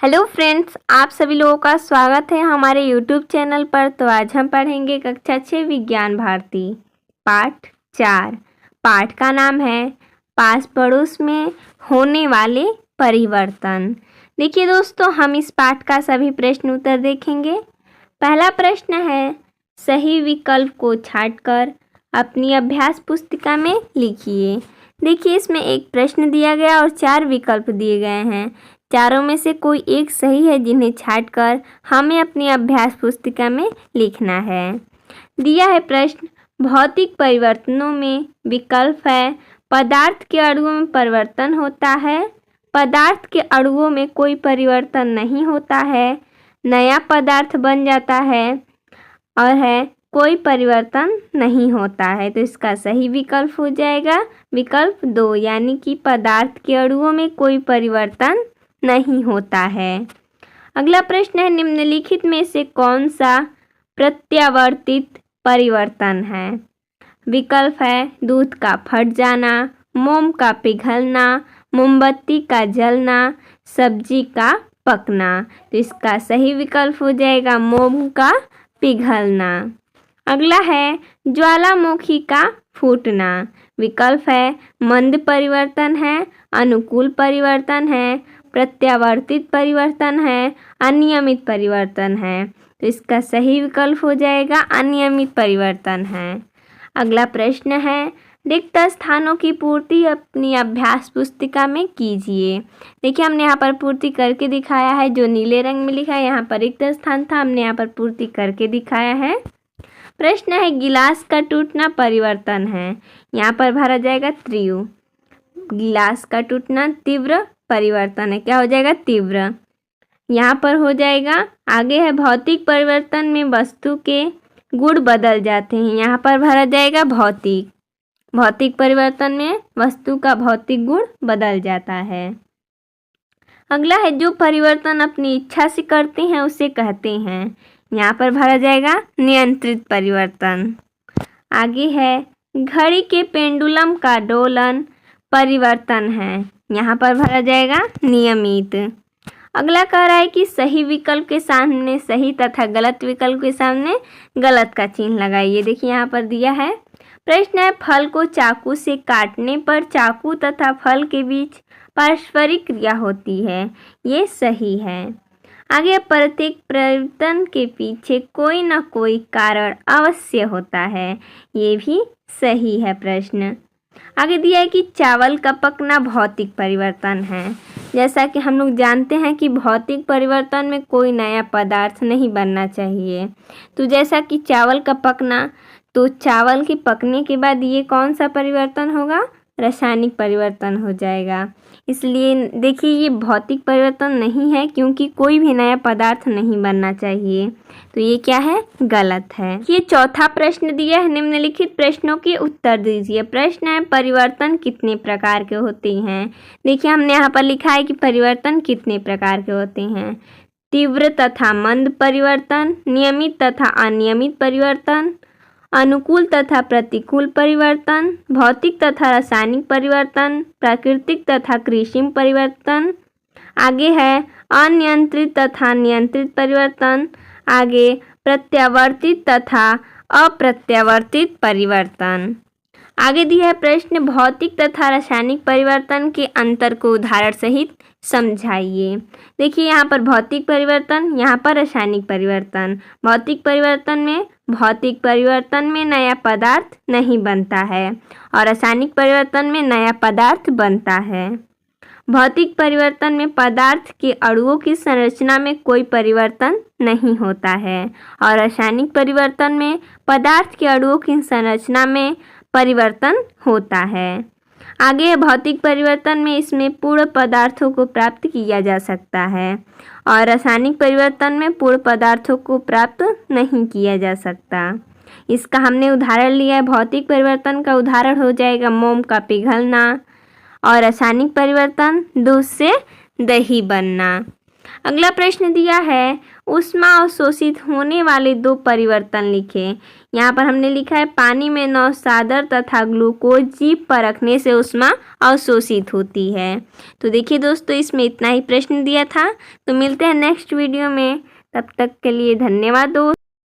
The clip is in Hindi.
हेलो फ्रेंड्स, आप सभी लोगों का स्वागत है हमारे यूट्यूब चैनल पर। तो आज हम पढ़ेंगे कक्षा 6 विज्ञान भारती पाठ 4। पाठ का नाम है पास पड़ोस में होने वाले परिवर्तन। देखिए दोस्तों, हम इस पाठ का सभी प्रश्न उत्तर देखेंगे। पहला प्रश्न है, सही विकल्प को छांटकर अपनी अभ्यास पुस्तिका में लिखिए। देखिए, इसमें एक प्रश्न दिया गया और 4 विकल्प दिए गए हैं। चारों में से कोई एक सही है, जिन्हें छांटकर हमें अपनी अभ्यास पुस्तिका में लिखना है। दिया है प्रश्न, भौतिक परिवर्तनों में विकल्प है पदार्थ के अणुओं में परिवर्तन होता है, पदार्थ के अणुओं में कोई परिवर्तन नहीं होता है, नया पदार्थ बन जाता है, और है कोई परिवर्तन नहीं होता है। तो इसका सही विकल्प हो जाएगा विकल्प 2, यानी कि पदार्थ के अणुओं में कोई परिवर्तन नहीं होता है। अगला प्रश्न है, निम्नलिखित में से कौन सा प्रत्यावर्तित परिवर्तन है। विकल्प है दूध का फट जाना, मोम का पिघलना, मोमबत्ती का जलना, सब्जी का पकना। तो इसका सही विकल्प हो जाएगा मोम का पिघलना। अगला है ज्वालामुखी का फूटना। विकल्प है मंद परिवर्तन है, अनुकूल परिवर्तन है, प्रत्यावर्तित परिवर्तन है, अनियमित परिवर्तन है। तो इसका सही विकल्प हो जाएगा अनियमित परिवर्तन है। अगला प्रश्न है, रिक्त स्थानों की पूर्ति अपनी अभ्यास पुस्तिका में कीजिए। देखिए, हमने यहाँ पर पूर्ति करके दिखाया है। जो नीले रंग में लिखा है यहाँ पर रिक्त स्थान था, हमने यहाँ पर पूर्ति करके दिखाया है। प्रश्न है, गिलास का टूटना परिवर्तन है। यहाँ पर भरा जाएगा त्रियु। गिलास का टूटना तीव्र परिवर्तन है। क्या हो जाएगा? तीव्र। यहाँ पर हो जाएगा। आगे है भौतिक परिवर्तन में वस्तु के गुण बदल जाते हैं। यहाँ पर भरा जाएगा भौतिक। भौतिक परिवर्तन में वस्तु का भौतिक गुण बदल जाता है। अगला है जो परिवर्तन अपनी इच्छा से करते हैं उसे कहते हैं। यहाँ पर भरा जाएगा नियंत्रित परिवर्तन। आगे है घड़ी के पेंडुलम का दोलन परिवर्तन है। यहाँ पर भरा जाएगा नियमित। अगला कह रहा है कि सही विकल्प के सामने सही तथा गलत विकल्प के सामने गलत का चिन्ह लगाइए। देखिए, यहाँ पर दिया है। प्रश्न है, फल को चाकू से काटने पर चाकू तथा फल के बीच पारस्परिक क्रिया होती है। ये सही है। आगे, प्रत्येक परिवर्तन के पीछे कोई न कोई कारण अवश्य होता है। ये भी सही है प्रश्न। आगे दिया है कि चावल का पकना भौतिक परिवर्तन है। जैसा कि हम लोग जानते हैं कि भौतिक परिवर्तन में कोई नया पदार्थ नहीं बनना चाहिए। तो जैसा कि चावल का पकना, तो चावल के पकने के बाद ये कौन सा परिवर्तन होगा? रासायनिक परिवर्तन हो जाएगा। इसलिए देखिए, ये भौतिक परिवर्तन नहीं है, क्योंकि कोई भी नया पदार्थ नहीं बनना चाहिए। तो ये क्या है? गलत है। ये चौथा प्रश्न दिया है, निम्नलिखित प्रश्नों के उत्तर दीजिए। प्रश्न है, परिवर्तन कितने प्रकार के होते हैं। देखिए, हमने यहाँ पर लिखा है कि परिवर्तन कितने प्रकार के होते हैं। तीव्र तथा मंद परिवर्तन, नियमित तथा अनियमित परिवर्तन, अनुकूल तथा प्रतिकूल परिवर्तन, भौतिक तथा रासायनिक परिवर्तन, प्राकृतिक तथा कृत्रिम परिवर्तन। आगे है अनियंत्रित तथा नियंत्रित परिवर्तन। आगे प्रत्यावर्तित तथा अप्रत्यावर्तित परिवर्तन। आगे दिया है प्रश्न, भौतिक तथा रासायनिक परिवर्तन के अंतर को उदाहरण सहित समझाइए। देखिए, यहाँ पर भौतिक परिवर्तन, यहाँ पर रासायनिक परिवर्तन। भौतिक परिवर्तन में नया पदार्थ नहीं बनता है और रासायनिक परिवर्तन में नया पदार्थ बनता है। भौतिक परिवर्तन में पदार्थ के अणुओं की संरचना में कोई परिवर्तन नहीं होता है और रासायनिक परिवर्तन में पदार्थ के अणुओं की संरचना में परिवर्तन होता है। आगे भौतिक परिवर्तन में इसमें पूर्ण पदार्थों को प्राप्त किया जा सकता है और रासायनिक परिवर्तन में पूर्ण पदार्थों को प्राप्त नहीं किया जा सकता। इसका हमने उदाहरण लिया है। भौतिक परिवर्तन का उदाहरण हो जाएगा मोम का पिघलना और रासायनिक परिवर्तन दूध से दही बनना। अगला प्रश्न दिया है ऊष्मा अवशोषित होने वाले 2 परिवर्तन लिखें। यहाँ पर हमने लिखा है पानी में नौसादर तथा ग्लूकोज जीभ पर रखने से ऊष्मा अवशोषित होती है। तो देखिए दोस्तों, इसमें इतना ही प्रश्न दिया था। तो मिलते हैं नेक्स्ट वीडियो में, तब तक के लिए धन्यवाद दोस्तों।